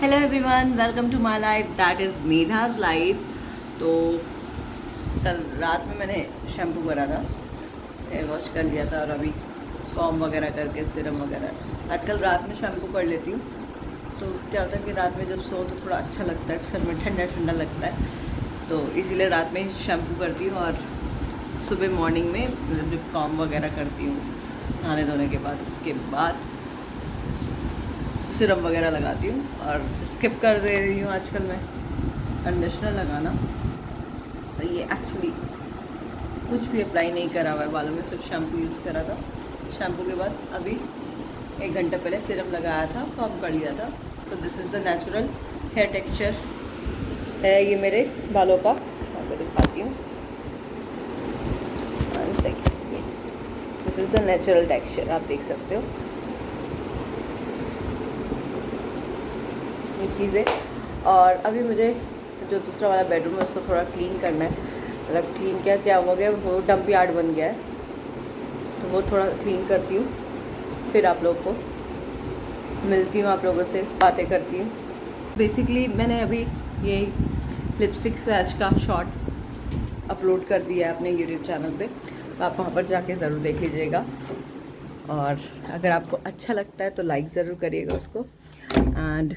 Hello everyone, welcome to my life that is Medha's life. तो कल रात में मैंने शैम्पू करा था, हेयर वॉश कर लिया था और अभी कॉम वगैरह करके सिरम वगैरह आजकल रात में शैम्पू कर लेती हूँ। तो क्या होता है कि रात में जब सो तो थोड़ा अच्छा लगता है, सर में ठंडा ठंडा लगता है, तो इसीलिए रात में ही शैम्पू करती हूँ और सुबह मॉर्निंग में जब कॉम वगैरह करती हूँ नहाने धोने के बाद, उसके बाद सिरम वगैरह लगाती हूँ और स्किप कर दे रही हूँ आजकल मैं कंडीशनर लगाना। तो ये एक्चुअली कुछ भी अप्लाई नहीं करा हुआ है बालों में, सिर्फ शैम्पू यूज़ करा था। शैम्पू के बाद अभी 1 घंटा पहले सिरम लगाया था, कॉम कर लिया था। So this is the natural hair texture है ये मेरे बालों का। आपको दिखाती हूँ, one second. Yes, this is the natural texture, आप देख सकते हो ये चीज़ें। और अभी मुझे जो दूसरा वाला बेडरूम है उसको थोड़ा क्लीन करना है। मतलब क्लीन क्या हो गया, वो डंप यार्ड बन गया है, तो वो थोड़ा क्लीन करती हूँ, फिर आप लोग को मिलती हूँ, आप लोगों से बातें करती हूँ। बेसिकली मैंने अभी ये लिपस्टिक स्वैच का शॉर्ट्स अपलोड कर दिया है अपने यूट्यूब चैनल पे, तो आप वहाँ पर जाके ज़रूर देख लीजिएगा। और अगर आपको अच्छा लगता है तो लाइक ज़रूर करिएगा उसको। एंड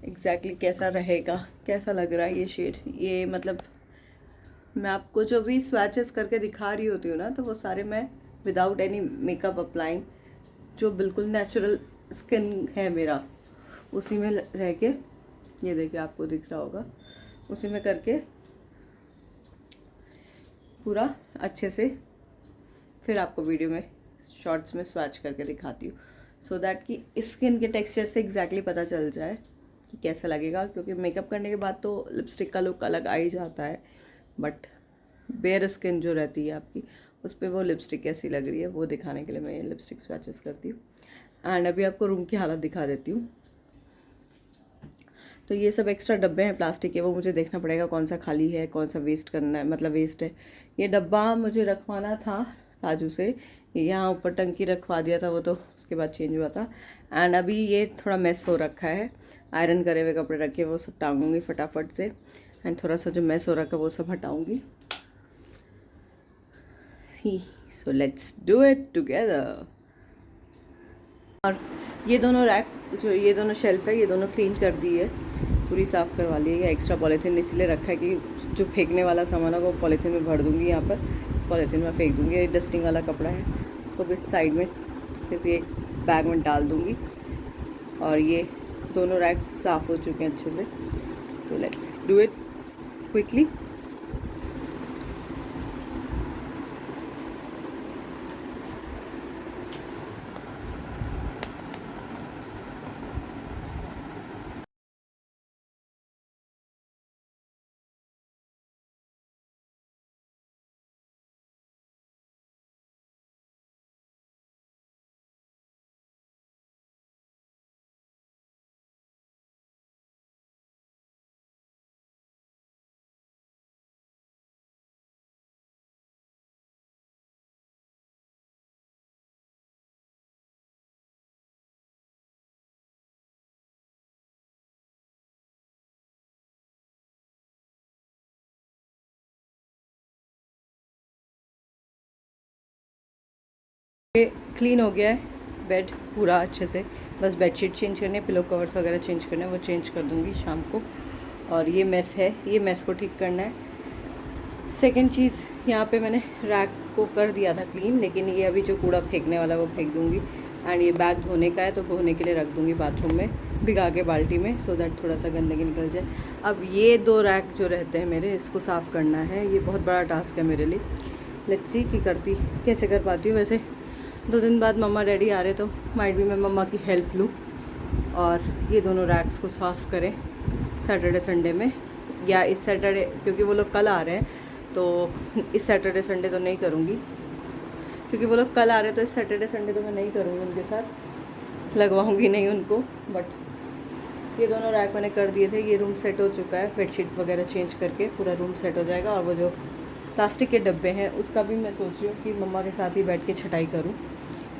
एग्जैक्टली कैसा रहेगा, कैसा लग रहा है ये शेड, ये मतलब मैं आपको जो भी स्वैचेस करके दिखा रही होती हूँ ना, तो वो सारे मैं विदाउट एनी मेकअप अप्लाइंग, जो बिल्कुल नेचुरल स्किन है मेरा, उसी में रह के, ये देखिए आपको दिख रहा होगा, उसी में करके पूरा अच्छे से फिर आपको वीडियो में शॉर्ट्स में स्वैच करके दिखाती हूँ, सो दैट कि स्किन के टेक्सचर से एग्जैक्टली पता चल जाए कि कैसा लगेगा। क्योंकि मेकअप करने के बाद तो लिपस्टिक का लुक अलग आ ही जाता है, बट बेयर स्किन जो रहती है आपकी, उस पर वो लिपस्टिक कैसी लग रही है वो दिखाने के लिए मैं ये लिपस्टिक स्वैचेस करती हूँ। एंड अभी आपको रूम की हालत दिखा देती हूँ। तो ये सब एक्स्ट्रा डब्बे हैं प्लास्टिक के, वो मुझे देखना पड़ेगा कौन सा खाली है, कौन सा वेस्ट करना है, मतलब वेस्ट है। ये डब्बा मुझे रखवाना था राजू से, यहाँ ऊपर टंकी रखवा दिया था वो, तो उसके बाद चेंज हुआ था। एंड अभी ये थोड़ा मेस हो रखा है, आयरन करे हुए कपड़े रखे, वो सब टांगूंगी फटाफट से। एंड थोड़ा सा जो मेस हो रखा है वो सब हटाऊंगी। So let's do it together. और ये दोनों रैक, जो ये दोनों शेल्फ है, ये दोनों क्लीन कर दी है, पूरी साफ़ करवा ली है। ये एक्स्ट्रा पॉलीथीन इसलिए रखा है कि जो फेंकने वाला सामान है वो पॉलीथीन में भर दूँगी, यहाँ पर पॉलीथीन में फेंक दूँगी। ये डस्टिंग वाला कपड़ा है, उसको भी साइड में किसी एक बैग में डाल दूँगी। और ये दोनों रैक साफ़ हो चुके हैं अच्छे से, तो लेट्स डू इट क्विकली। ये क्लीन हो गया है बेड पूरा अच्छे से, बस बेडशीट चेंज करने, पिलो कवर्स वगैरह चेंज करने, वो चेंज कर दूँगी शाम को। और ये मेस है, ये मेस को ठीक करना है। सेकंड चीज़, यहाँ पे मैंने रैक को कर दिया था क्लीन, लेकिन ये अभी जो कूड़ा फेंकने वाला है वो फेंक दूँगी। एंड ये बैग धोने का है, तो धोने के लिए रख दूँगी बाथरूम में भिगा के बाल्टी में, सो दैट थोड़ा सा गंदगी निकल जाए। अब ये 2 रैक जो रहते हैं मेरे, इसको साफ़ करना है, ये बहुत बड़ा टास्क है मेरे लिए। लेट्स सी कि करती कैसे कर पाती हूँ। वैसे 2 दिन बाद मम्मा डैडी आ रहे, तो माइट भी मैं मम्मा की हेल्प लूँ और ये दोनों रैक्स को साफ़ करें सैटरडे संडे में, या इस सैटरडे, क्योंकि वो लोग कल आ रहे हैं, तो इस सैटरडे संडे तो नहीं करूँगी, क्योंकि वो लोग कल आ रहे हैं, तो इस सैटरडे संडे तो मैं नहीं करूँगी उनके साथ, लगवाऊँगी नहीं उनको। बट ये दोनों रैक मैंने कर दिए थे, ये रूम सेट हो चुका है, बेडशीट वगैरह चेंज करके पूरा रूम सेट हो जाएगा। और वो जो प्लास्टिक के डब्बे हैं उसका भी मैं सोच रही हूँ कि मम्मा के साथ ही बैठ के छटाई करूँ,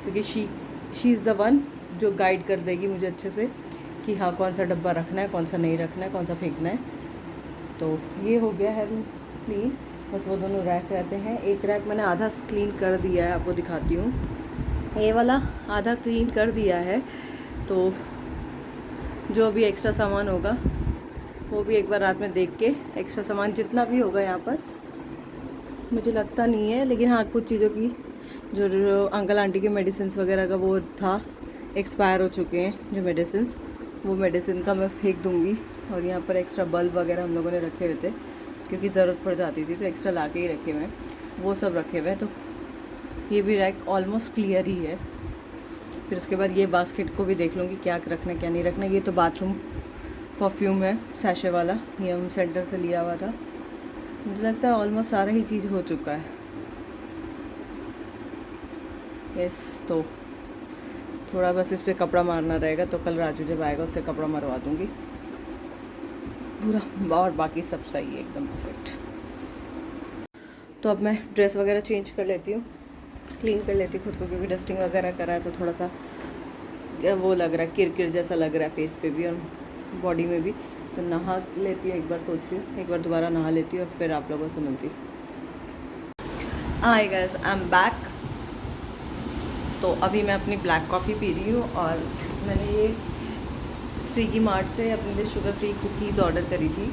क्योंकि शी इज़ द वन जो गाइड कर देगी मुझे अच्छे से कि हाँ कौन सा डब्बा रखना है, कौन सा नहीं रखना है, कौन सा फेंकना है। तो ये हो गया है रूम क्लीन। बस वो दोनों रैक रहते हैं। एक रैक मैंने आधा क्लीन कर दिया है, आपको दिखाती हूँ। ये वाला आधा क्लीन कर दिया है, तो जो भी एक्स्ट्रा सामान होगा वो भी एक बार रात में देख के, एक्स्ट्रा सामान जितना भी होगा यहाँ पर, मुझे लगता नहीं है, लेकिन हाँ कुछ चीज़ों की जो अंकल आंटी के मेडिसिन वगैरह का वो था, एक्सपायर हो चुके हैं जो मेडिसिन, वो मेडिसिन का मैं फेंक दूँगी। और यहाँ पर एक्स्ट्रा बल्ब वगैरह हम लोगों ने रखे हुए थे क्योंकि ज़रूरत पड़ जाती थी, तो एक्स्ट्रा ला के ही रखे हुए हैं, वो सब रखे हुए हैं। तो ये भी रैक ऑलमोस्ट क्लियर ही है। फिर उसके बाद ये बास्केट को भी देख लूँगी क्या रखना क्या नहीं रखना। ये तो बाथरूम परफ्यूम है सैशे वाला, ये हम सेंटर से लिया हुआ था। मुझे लगता है ऑलमोस्ट सारा ही चीज़ हो चुका है। यस, तो थोड़ा बस इस पर कपड़ा मारना रहेगा, तो कल राजू जब आएगा उससे कपड़ा मरवा दूँगी पूरा, और बाकी सब सही है एकदम परफेक्ट। तो अब मैं ड्रेस वगैरह चेंज कर लेती हूँ, क्लीन कर लेती हूँ खुद को, क्योंकि डस्टिंग वगैरह करा है तो थोड़ा सा वो लग रहा है, किरकिर जैसा लग रहा है फेस पे भी और बॉडी में भी। तो नहा लेती हूँ एक बार, सोच रही हूँ एक बार दोबारा नहा लेती हूँ और फिर आप लोगों से मिलती हूँ। Hi guys, I am back. तो अभी मैं अपनी ब्लैक कॉफ़ी पी रही हूँ और मैंने ये स्विगी मार्ट से अपने लिए शुगर फ्री कुकीज़ ऑर्डर करी थी।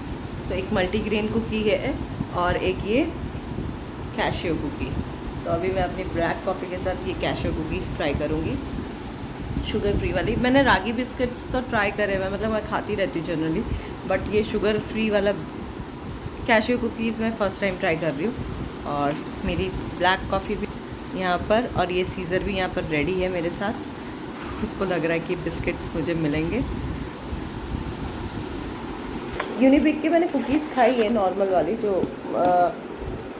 तो एक मल्टीग्रेन कुकी है और एक ये कैशियो कुकी। तो अभी मैं अपनी ब्लैक कॉफ़ी के साथ ये कैशियो कुकी ट्राई करूँगी, शुगर फ्री वाली। मैंने रागी बिस्किट्स तो ट्राई करे हुए, मतलब मैं खाती रहती हूँ जनरली, बट ये शुगर फ्री वाला कैशियो कुकीज़ मैं फ़र्स्ट टाइम ट्राई कर रही हूँ। और मेरी ब्लैक कॉफ़ी भी यहाँ पर, और ये सीज़र भी यहाँ पर रेडी है मेरे साथ। उसको लग रहा है कि बिस्किट्स मुझे मिलेंगे। यूनिबिक की मैंने कुकीज़ खाई है, नॉर्मल वाली जो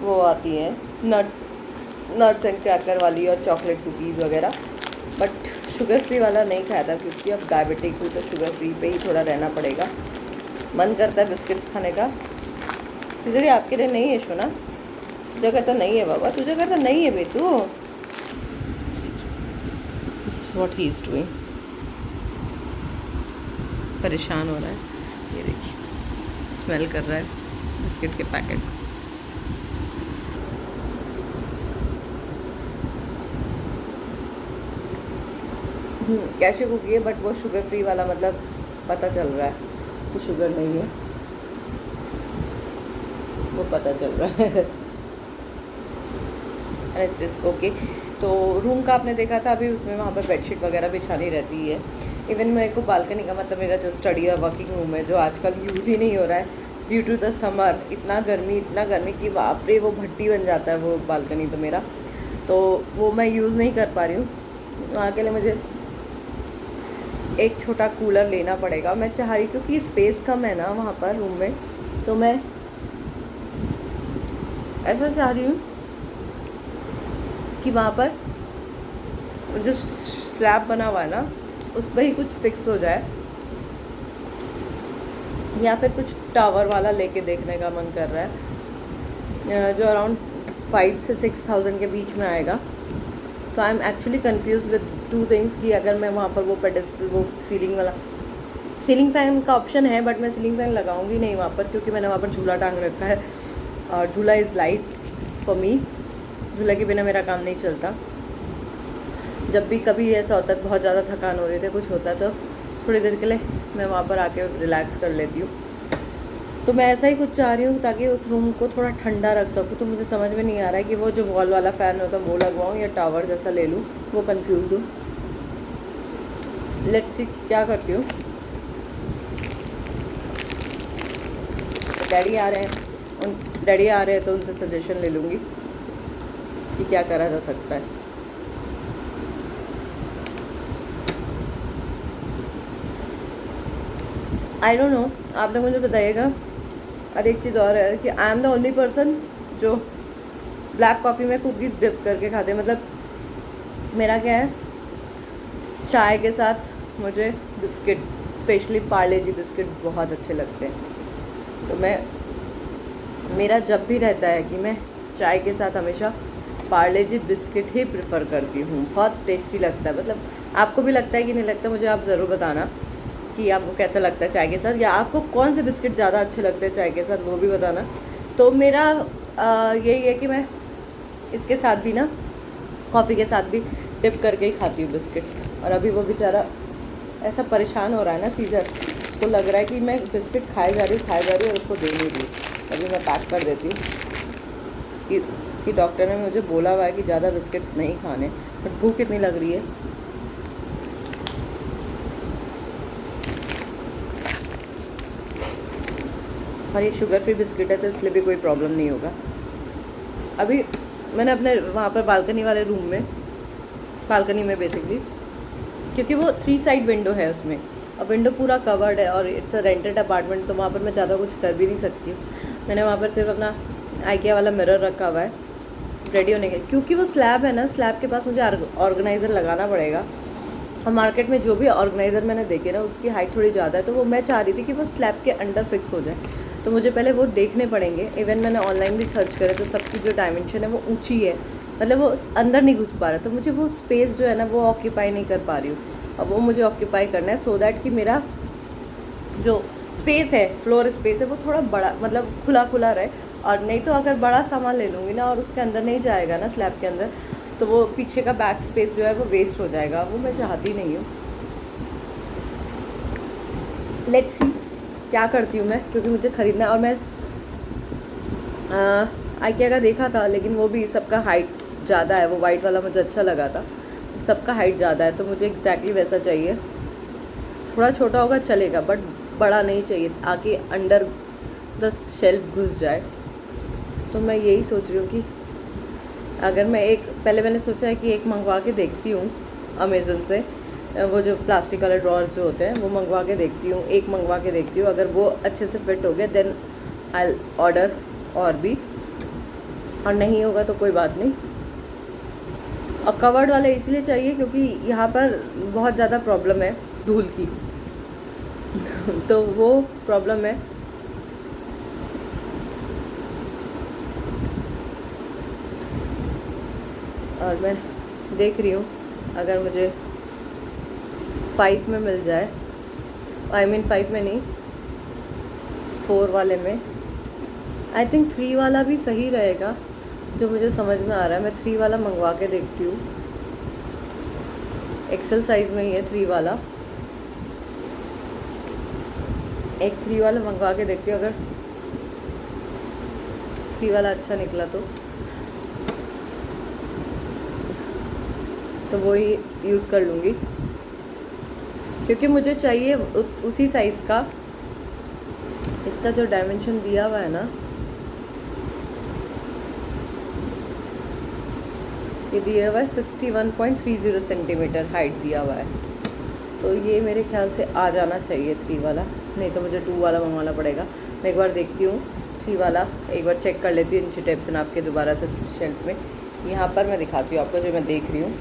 वो आती है नट्स एंड क्रैकर वाली और चॉकलेट कुकीज़ वगैरह, बट शुगर फ्री वाला नहीं खाया था क्योंकि अब डायबिटिक हूँ तो शुगर फ्री पे ही थोड़ा रहना पड़ेगा। मन करता है बिस्किट्स खाने का। सीजर ये आपके लिए नहीं है शोना, तुझे कहता नहीं है बाबा, तुझे कहता नहीं है बेटू। This is what he is doing. परेशान हो रहा है, ये देखिए स्मेल कर रहा है बिस्किट के पैकेट। कैशे कुकी है, बट वो शुगर फ्री वाला, मतलब पता चल रहा है कि शुगर नहीं है, वो पता चल रहा है। ओके। तो रूम का आपने देखा था अभी, उसमें वहाँ पर बेडशीट वगैरह बिछानी रहती है। इवन मेरे को बालकनी का, मतलब मेरा जो स्टडी है वर्किंग रूम है, जो आजकल यूज़ ही नहीं हो रहा है ड्यू टू द समर, इतना गर्मी कि बाप रे वो भट्टी बन जाता है वो बालकनी तो मेरा, तो वो मैं यूज़ नहीं कर पा रही हूँ। वहाँ के लिए मुझे एक छोटा कूलर लेना पड़ेगा। मैं चाह रही, क्योंकि स्पेस कम है ना वहाँ पर रूम में, तो मैं ऐसा चाह रही हूँ कि वहाँ पर जो स्लैब बना हुआ है ना, उस पर ही कुछ फिक्स हो जाए, या फिर कुछ टावर वाला लेके देखने का मन कर रहा है, जो अराउंड 5 से 6,000 के बीच में आएगा। तो I am actually confuse with 2 things कि अगर मैं वहाँ पर वो पेडेस्टल, वो सीलिंग फैन का ऑप्शन है, बट मैं सीलिंग फैन लगाऊंगी नहीं वहाँ पर, क्योंकि मैंने वहाँ पर झूला टांग रखा है और झूला इज़ लाइफ फॉर मी। झूला के बिना मेरा काम नहीं चलता। जब भी कभी ऐसा होता है, बहुत ज़्यादा थकान हो रही थी, कुछ होता है, तो थोड़ी देर के लिए मैं वहाँ पर आके रिलैक्स कर लेती हूँ। तो मैं ऐसा ही कुछ चाह रही हूँ ताकि उस रूम को थोड़ा ठंडा रख सकूँ। तो मुझे समझ में नहीं आ रहा है कि वो जो वॉल वाला फ़ैन होता है वो लगवाऊँ या टावर जैसा ले लूँ, वो कंफ्यूज हूँ। लेट्स सी क्या करती हूँ। डैडी आ रहे हैं तो उनसे सजेशन ले लूँगी कि क्या करा जा सकता है। आई डोंट नो, आप लोग मुझे बताइएगा। और एक चीज़ और है कि I am the only person जो ब्लैक कॉफ़ी में कुकीज़ डिप करके खाते हैं। मतलब मेरा क्या है, चाय के साथ मुझे बिस्किट, स्पेशली पार्ले जी बिस्किट बहुत अच्छे लगते हैं। तो मेरा जब भी रहता है कि मैं चाय के साथ हमेशा पार्ले जी बिस्किट ही प्रेफर करती हूँ। बहुत टेस्टी लगता है। मतलब आपको भी लगता है कि नहीं लगता, मुझे आप ज़रूर बताना कि आपको कैसा लगता है चाय के साथ, या आपको कौन से बिस्किट ज़्यादा अच्छे लगते हैं चाय के साथ, वो भी बताना। तो मेरा यही है कि मैं इसके साथ भी ना, कॉफ़ी के साथ भी डिप करके ही खाती हूँ बिस्किट। और अभी वो बेचारा ऐसा परेशान हो रहा है ना सीजर, उसको लग रहा है कि मैं बिस्किट खाए जा रही हूँ और उसको दे नहीं रही। अभी मैं पैक कर देती हूँ कि डॉक्टर ने मुझे बोला हुआ है कि ज़्यादा बिस्किट्स नहीं खाने, बट भूख इतनी लग रही है। और ये शुगर फ्री बिस्किट है तो इसलिए भी कोई प्रॉब्लम नहीं होगा। अभी मैंने अपने वहाँ पर बालकनी वाले रूम में, बालकनी में बेसिकली, क्योंकि वो 3 साइड विंडो है उसमें, और विंडो पूरा कवर्ड है और इट्स अ रेंटेड अपार्टमेंट, तो वहाँ पर मैं ज़्यादा कुछ कर भी नहीं सकती। मैंने वहाँ पर सिर्फ अपना आइकिया वाला मिरर रखा हुआ है रेडी होने के, क्योंकि वो स्लैब है ना, स्लैब के पास मुझे ऑर्गेनाइज़र लगाना पड़ेगा। और मार्केट में जो भी ऑर्गेनाइज़र मैंने देखे ना, उसकी हाइट थोड़ी ज़्यादा है, तो वो मैं चाह रही थी कि वो स्लैब के अंडर फिक्स हो जाए, तो मुझे पहले वो देखने पड़ेंगे। इवन मैंने ऑनलाइन भी सर्च करे तो सबकी जो डायमेंशन है वो ऊंची है, मतलब वो अंदर नहीं घुस पा रहा, तो मुझे वो स्पेस जो है ना वो ऑक्यूपाई नहीं कर पा रही हूँ। अब वो मुझे ऑक्यूपाई करना है सो दैट कि मेरा जो स्पेस है, फ्लोर स्पेस है, वो थोड़ा बड़ा, मतलब खुला खुला रहे। और नहीं तो अगर बड़ा सामान ले लूँगी ना और उसके अंदर नहीं जाएगा ना, स्लैब के अंदर, तो वो पीछे का बैक स्पेस जो है वो वेस्ट हो जाएगा, वो मैं चाहती नहीं हूँ। लेट्स सी क्या करती हूँ मैं, क्योंकि मुझे ख़रीदना है। और मैं आइकिया का देखा था, लेकिन वो भी सबका हाइट ज़्यादा है। वो वाइट वाला मुझे अच्छा लगा था, सबका हाइट ज़्यादा है, तो मुझे एग्जैक्टली वैसा चाहिए। थोड़ा छोटा होगा चलेगा, बट बड़ा नहीं चाहिए, आके अंडर द शेल्फ घुस जाए। तो मैं यही सोच रही हूँ कि अगर मैं पहले मैंने सोचा है कि एक मंगवा के देखती हूँ अमेज़न से, वो जो प्लास्टिक वाले ड्रॉर्स जो होते हैं वो मंगवा के देखती हूँ, एक मंगवा के देखती हूँ। अगर वो अच्छे से फिट हो गया देन आई ऑर्डर और भी, और नहीं होगा तो कोई बात नहीं। और कवर्ड वाले इसलिए चाहिए क्योंकि यहाँ पर बहुत ज़्यादा प्रॉब्लम है धूल की तो वो प्रॉब्लम है। और मैं देख रही हूँ अगर मुझे 5 में मिल जाए, आई मीन 5 में नहीं, 4 वाले में। आई थिंक 3 वाला भी सही रहेगा, जो मुझे समझ में आ रहा है। मैं 3 वाला मंगवा के देखती हूँ, एक्सेल साइज़ में ही है 3 वाला। एक 3 वाला मंगवा के देखती हूँ, अगर 3 वाला अच्छा निकला तो वो ही यूज़ कर लूँगी, क्योंकि मुझे चाहिए उसी साइज़ का। इसका जो डायमेंशन दिया हुआ है ना, ये दिया हुआ है 61.30 सेंटीमीटर हाइट दिया हुआ है, तो ये मेरे ख्याल से आ जाना चाहिए 3 वाला, नहीं तो मुझे 2 वाला मंगवाना पड़ेगा। मैं एक बार देखती हूँ 3 वाला, एक बार चेक कर लेती हूँ इंची टेप से नाप के दोबारा से शेल्फ में। यहाँ पर मैं दिखाती हूँ आपको जो मैं देख रही हूँ,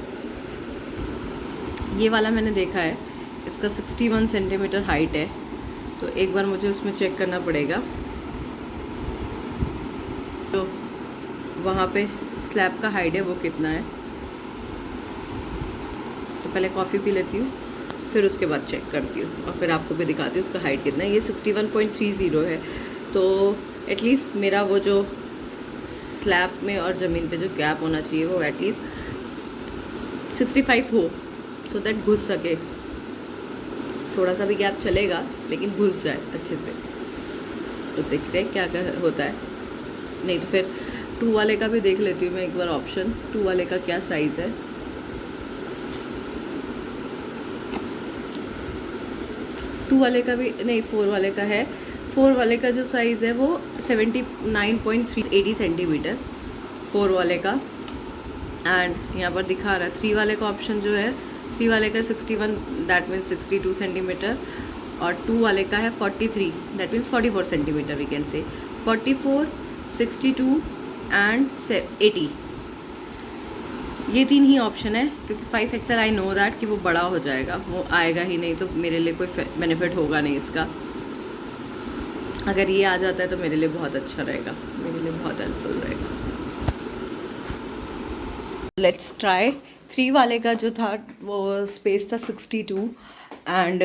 ये वाला मैंने देखा है, इसका 61 सेंटीमीटर हाइट है, तो एक बार मुझे उसमें चेक करना पड़ेगा। तो वहाँ पे स्लैब का हाइट है वो कितना है, तो पहले कॉफ़ी पी लेती हूँ, फिर उसके बाद चेक करती हूँ और फिर आपको भी दिखाती हूँ उसका हाइट कितना है। ये 61.30 है, तो एटलीस्ट मेरा वो जो स्लैब में और ज़मीन पे जो गैप होना चाहिए वो एटलीस्ट 65 हो, सो दैट घुस सके। थोड़ा सा भी गैप चलेगा लेकिन घुस जाए अच्छे से। तो देखते हैं क्या होता है, नहीं तो फिर 2 वाले का भी देख लेती हूँ मैं एक बार ऑप्शन, 2 वाले का क्या साइज़ है। टू वाले का भी नहीं, 4 वाले का है। 4 वाले का जो साइज़ है वो 79.380 सेंटीमीटर 4 वाले का, एंड यहाँ पर दिखा रहा है 3 वाले का ऑप्शन जो है, 3 वाले का 61, दैट मीन्स 62 सेंटीमीटर, और 2 वाले का है 43, that means 44 centimetre, we can say 44, 62 and 80। ये 3 ही ऑप्शन है, क्योंकि 5XL आई नो दैट कि वो बड़ा हो जाएगा, वो आएगा ही नहीं, तो मेरे लिए कोई बेनिफिट होगा नहीं इसका। अगर ये आ जाता है तो मेरे लिए बहुत अच्छा रहेगा, मेरे लिए बहुत हेल्पफुल रहेगा। Let's try. 3 वाले का जो था वो स्पेस था 62, एंड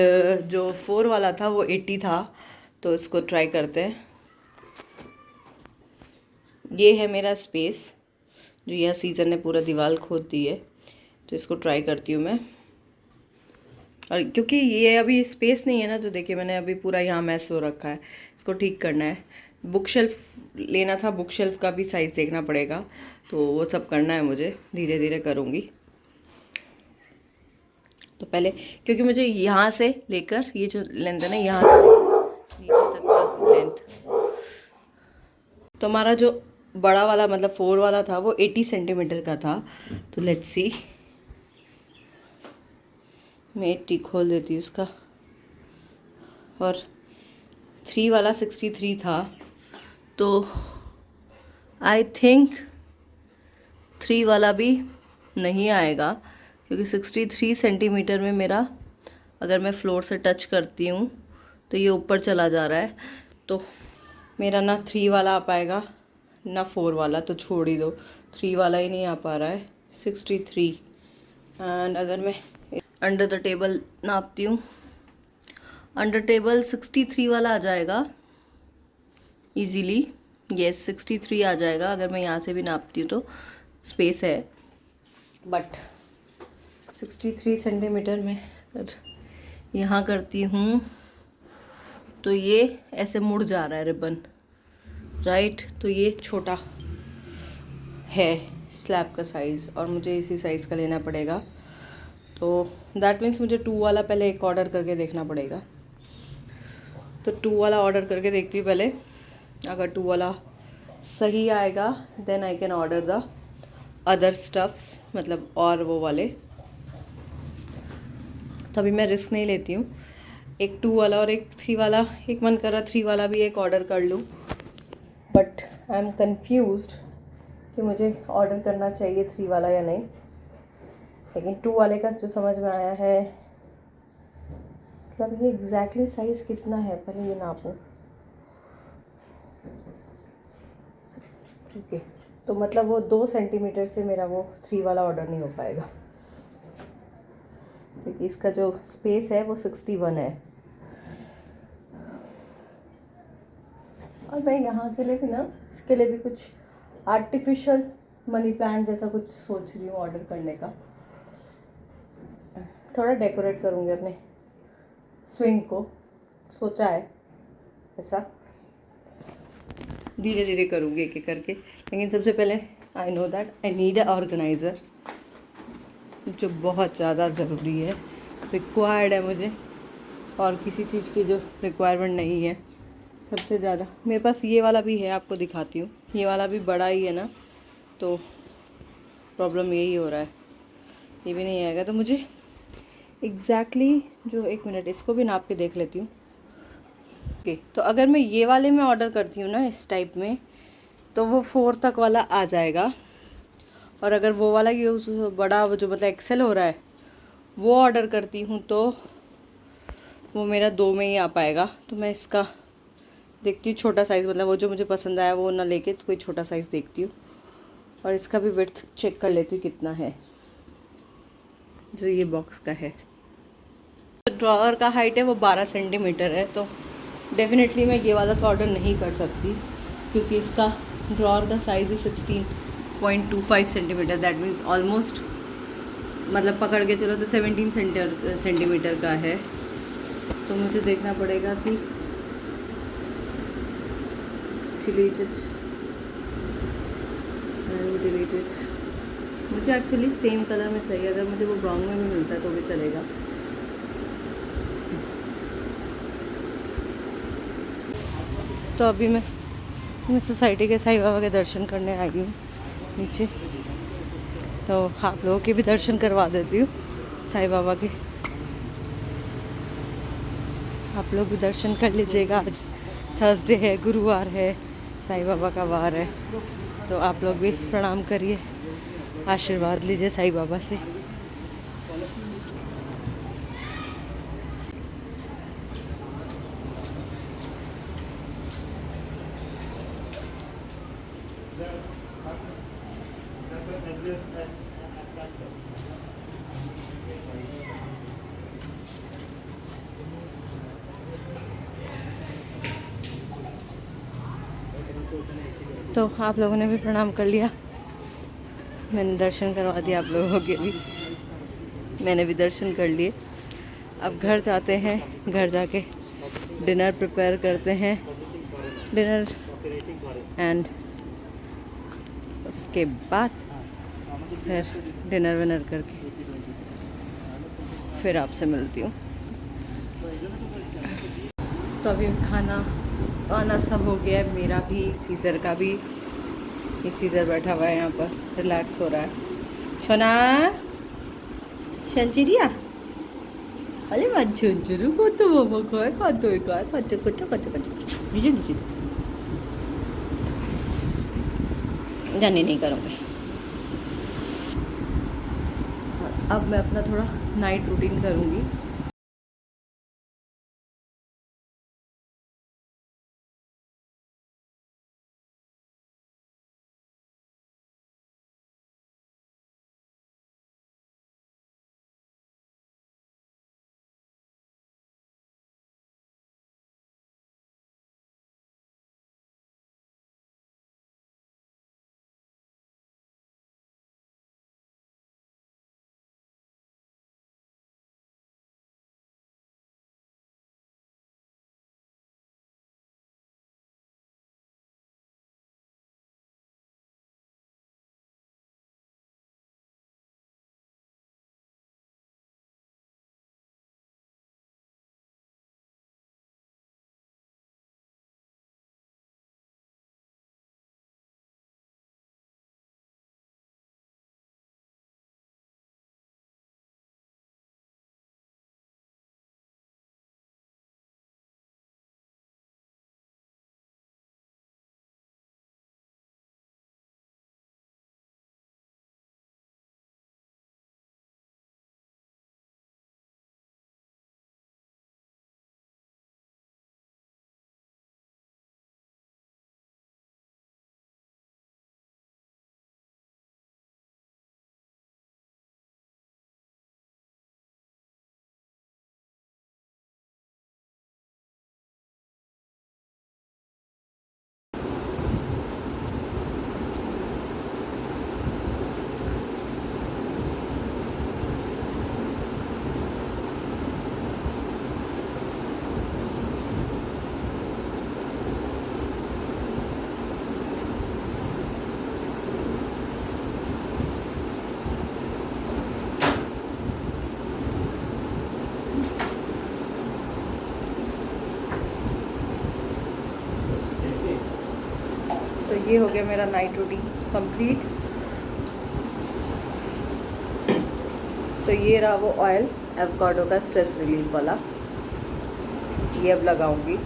जो 4 वाला था वो 80 था, तो इसको ट्राई करते हैं। ये है मेरा स्पेस, जो यह सीज़न ने पूरा दीवार खोद दी है, तो इसको ट्राई करती हूँ मैं। और क्योंकि ये अभी स्पेस नहीं है ना, तो देखिए मैंने अभी पूरा यहाँ मैस हो रखा है, इसको ठीक करना है। बुक शेल्फ लेना था, बुक शेल्फ का भी साइज़ देखना पड़ेगा, तो वो सब करना है मुझे, धीरे धीरे करूँगी। तो पहले क्योंकि मुझे यहाँ से लेकर ये जो लेंथ है ना, यहाँ से नीचे तक का लेंथ, तो हमारा जो बड़ा वाला मतलब 4 वाला था वो 80 सेंटीमीटर का था। तो लेट्स सी, मैं 80 खोल देती हूँ इसका, और 3 वाला 63 था, तो आई थिंक 3 वाला भी नहीं आएगा, क्योंकि 63 सेंटीमीटर में मेरा, अगर मैं फ्लोर से टच करती हूँ तो ये ऊपर चला जा रहा है, तो मेरा ना 3 वाला आ पाएगा ना 4 वाला, तो छोड़ ही दो, 3 वाला ही नहीं आ पा रहा है, 63। एंड अगर मैं अंडर द टेबल नापती हूँ, अंडर टेबल 63 वाला आ जाएगा इजीली, यस 63 आ जाएगा। अगर मैं यहाँ से भी नापती हूँ तो स्पेस है, बट 63 सेंटीमीटर में अगर यहाँ करती हूँ तो ये ऐसे मुड़ जा रहा है रिबन, राइट। तो ये छोटा है स्लैब का साइज़, और मुझे इसी साइज़ का लेना पड़ेगा। तो दैट मीन्स मुझे 2 वाला पहले एक ऑर्डर करके देखना पड़ेगा। तो 2 वाला ऑर्डर करके देखती हूँ पहले, अगर 2 वाला सही आएगा then I can order the other stuffs, मतलब और वो वाले। तो अभी मैं रिस्क नहीं लेती हूँ, एक 2 वाला और एक 3 वाला, एक मन कर रहा 3 वाला भी एक ऑर्डर कर लूँ, बट आई एम कन्फ्यूज्ड कि मुझे ऑर्डर करना चाहिए 3 वाला या नहीं। लेकिन 2 वाले का जो समझ में आया है, मतलब ये एग्जैक्टली साइज़ कितना है, पहले ये नापूं। ठीक है, तो मतलब वो 2 सेंटीमीटर से मेरा वो 3 वाला ऑर्डर नहीं हो पाएगा, क्योंकि इसका जो स्पेस है वो 61 है। और मैं यहाँ के लिए भी ना, इसके लिए भी कुछ आर्टिफिशियल मनी प्लांट जैसा कुछ सोच रही हूँ ऑर्डर करने का। थोड़ा डेकोरेट करूँगी अपने स्विंग को, सोचा है ऐसा, धीरे धीरे करूँगी एक एक करके। लेकिन सबसे पहले I know that I need a organiser, जो बहुत ज़्यादा ज़रूरी है, रिक्वायर्ड है मुझे, और किसी चीज़ की जो रिक्वायरमेंट नहीं है सबसे ज़्यादा। मेरे पास ये वाला भी है, आपको दिखाती हूँ, ये वाला भी बड़ा ही है ना, तो प्रॉब्लम यही हो रहा है, ये भी नहीं आएगा। तो मुझे एग्जैक्टली जो, एक मिनट इसको भी नाप के देख लेती हूँ। ओके, तो अगर मैं ये वाले में ऑर्डर करती हूँ ना इस टाइप में, तो वो 4 तक वाला आ जाएगा, और अगर वो वाला यूज़ बड़ा जो मतलब एक्सेल हो रहा है वो ऑर्डर करती हूँ तो वो मेरा 2 में ही आ पाएगा। तो मैं इसका देखती हूँ छोटा साइज़, मतलब वो जो मुझे पसंद आया वो ना लेके तो कोई छोटा साइज़ देखती हूँ, और इसका भी विड्थ चेक कर लेती हूँ कितना है, जो ये बॉक्स का है। तो ड्रॉअर का हाइट है वो 12 सेंटीमीटर है, तो डेफिनेटली मैं ये वाला तो ऑर्डर नहीं कर सकती, क्योंकि इसका ड्रॉअर का साइज़ है 16.25 सेंटीमीटर, दैट मीन्स ऑलमोस्ट, मतलब पकड़ के चलो तो 17 सेंटीमीटर का है। तो मुझे देखना पड़ेगा कि डिलीटेड, मुझे एक्चुअली सेम कलर में चाहिए, अगर मुझे वो ब्राउन में भी मिलता है तो भी चलेगा। तो अभी मैं सोसाइटी के साईं बाबा के दर्शन करने आई हूँ नीचे, तो आप लोगों के भी दर्शन करवा देती हूँ साईं बाबा के। आप लोग भी दर्शन कर लीजिएगा, आज थर्सडे है, गुरुवार है, साईं बाबा का वार है, तो आप लोग भी प्रणाम करिए, आशीर्वाद लीजिए साईं बाबा से। तो आप लोगों ने भी प्रणाम कर लिया, मैंने दर्शन करवा दिया आप लोगों के भी, मैंने भी दर्शन कर लिए। अब घर जाते हैं, घर जाके डिनर प्रिपेयर करते हैं, डिनर एंड उसके बाद फिर डिनर विनर करके फिर आपसे मिलती हूँ। तो अभी खाना वाना सब हो गया है, मेरा भी, सीज़र का भी। ये सीज़र बैठा हुआ है यहाँ पर, रिलैक्स हो रहा है। छोना शंचिरिया अरे मत झुंझुरु को तो मामा खाए खाते हुए खाए खाते कुछ नीचे नीचे जाने नहीं करूँगी। अब मैं अपना थोड़ा नाइट रूटीन करूँगी। तो ये हो गया मेरा नाइट रूटीन कंप्लीट। तो ये रहा वो ऑयल एवोकाडो का स्ट्रेस रिलीफ वाला, ये अब लगाऊंगी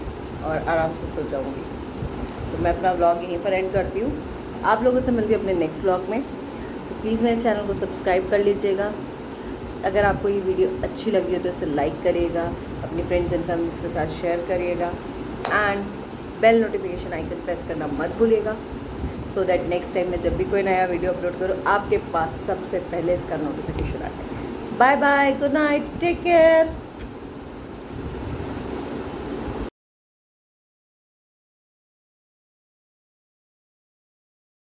और आराम से सो जाऊंगी। तो मैं अपना व्लॉग यहीं पर एंड करती हूँ। आप लोगों से मिलती हूँ अपने नेक्स्ट व्लॉग में। तो प्लीज़ मेरे चैनल को सब्सक्राइब कर लीजिएगा। अगर आपको ये वीडियो अच्छी लगी हो तो इसे लाइक करिएगा, अपनी फ्रेंड्स एंड फैमिलीज के साथ शेयर करिएगा and bell notification icon press करना मत भूलिएगा, सो दैट नेक्स्ट टाइम मैं जब भी कोई नया वीडियो अपलोड करूँ आपके पास सबसे पहले इसका नोटिफिकेशन आए। Bye bye, good night, take care.